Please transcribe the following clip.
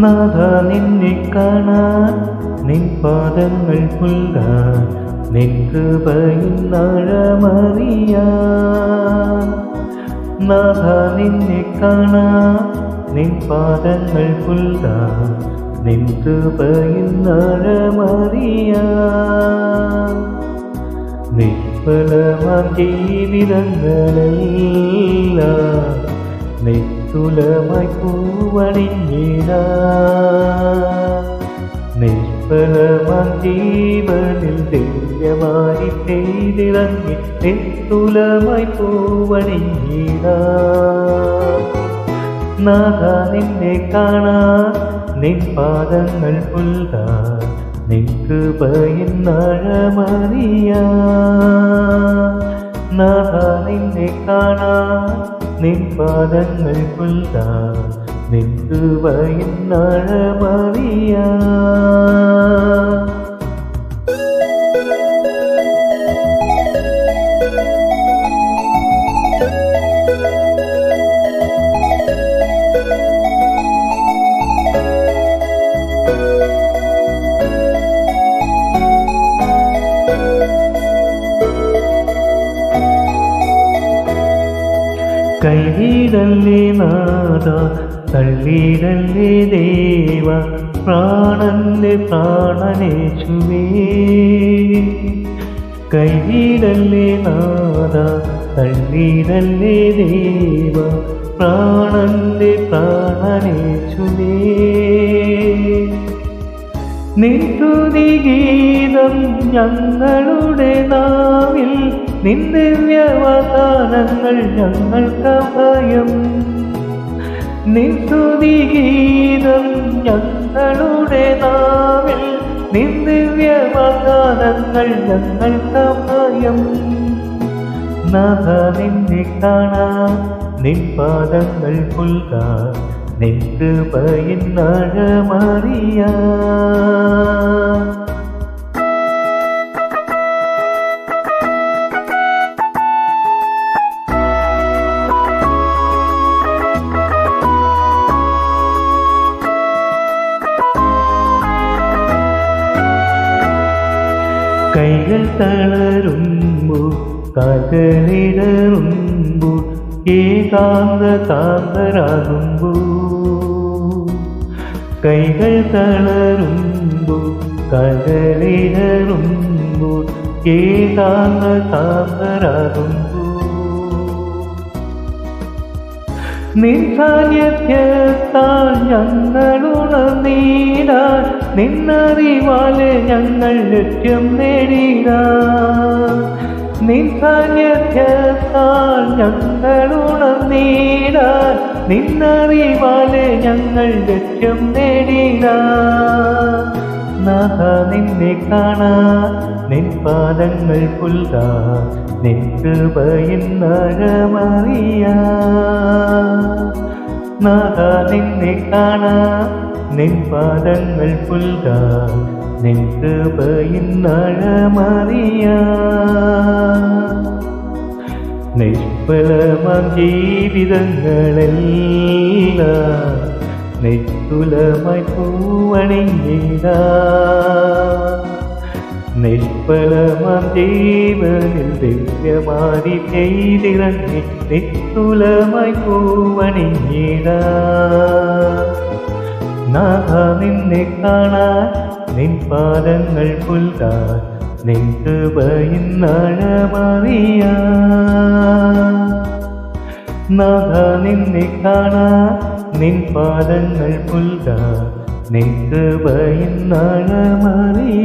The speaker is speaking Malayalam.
നാഥ നിന്നെ കാണാൻ നിൻ പാദങ്ങൾ പുൽകാൻ നിൻ കൃപയിൻ ആഴമറിയാൻ. നാഥ നിന്നെ കാണാൻ നിൻ പാദങ്ങൾ പുൽകാൻ നിൻ കൃപയിൻ ആഴമറിയാൻ. നിഷ്ഫലമാം ജീവിതങ്ങളെല്ലാം നിസ്തുലമായി പൂവണിഞ്ഞിടാൻ. നിഷ്ഫലമാം ജീവനിൽ ദിവ്യമായി പെയ്തിറങ്ങി നിസ്തുലമായി പൂവണിഞ്ഞിടാൻ. നാഥ നിന്നെ കാണാൻ നിൻ പാദങ്ങൾ പുൽകാൻ നിൻ കൃപയിൻ ആഴമറിയാൻ. നാഥ നിന്നെ കാണാൻ നിൻ പാദങ്ങൾ പുൽകാൻ നിൻ കൃപയിൻ ആഴമറിയാൻ. കൈവിടല്ലേ നാഥ തള്ളിയിടല്ലേ ദേവ പ്രാണന്റെ പ്രാണനേശുവേ. കൈവിടല്ലേ നാഥ തള്ളിയിടല്ലേ ദേവ പ്രാണന്റെ പ്രാണനേശുവേ. നിൻ സ്തുതിഗീതം ഞങ്ങളുടെ നാവിൽ നിൻ ദിവ്യവദാനങ്ങൾ ഞങ്ങൾക്കഭയം. നിൻ സ്തുതിഗീതം ഞങ്ങളുടെ നാവിൽ നിൻ ദിവ്യവദാനങ്ങൾ ഞങ്ങൾക്കഭയം. നാഥ നിന്നെ കാണാൻ നിൻ പാദങ്ങൾ പുൽകാൻ നിൻ കൃപയിൻ ആഴമറിയാൻ. കൈകൾ തളരുമ്പോൾ കാൽകളിടറുമ്പോൾ ഏകാന്തരാകുമ്പോൾ. കൈകൾ തളരുമ്പോൾ കാൽകളിടറുമ്പോൾ ഏകാന്തരാകുമ്പോൾ. നിൻ സാന്നിധ്യത്താൽ ഞങ്ങളുണർന്നിടാൻ നിന്നറിവാലെ ഞങ്ങൾ ലക്ഷ്യം നേടിടാൻ. നിൻ സാന്നിധ്യത്താൽ ഞങ്ങളുണർന്നിടാൻ നിന്നറിവാലെ ഞങ്ങൾ ലക്ഷ്യം നേടിടാൻ. നാഥ നിന്നെ കാണാൻ നിൻ പാദങ്ങൾ പുൽകാൻ നിൻ കൃപയിൻ ആഴമറിയാൻ. നാഥ നിന്നെ കാണാൻ നിൻ പാദങ്ങൾ പുൽകാൻ നിൻ കൃപയിൻ ആഴമറിയാൻ. നിഷ്ഫലമാം ജീവിതങ്ങളെല്ലാം നിസ്തുലമായി പൂവണിഞ്ഞിടാൻ. നിഷ്ഫലമാം ജീവനിൽ ദിവ്യമായി പെയ്തിറങ്ങി നിസ്തുലമായി പൂവണിഞ്ഞിടാൻ. നാഥ നിന്നെ കാണാൻ നിൻ പാദങ്ങൾ പുൽകാൻ നിൻ കൃപയിൻ ആഴമറിയാൻ. നാഥ നിന്നെ കാണാൻ നിൻ പാദങ്ങൾ പുൽകാൻ നിൻ കൃപയിൻ ആഴമറിയാൻ.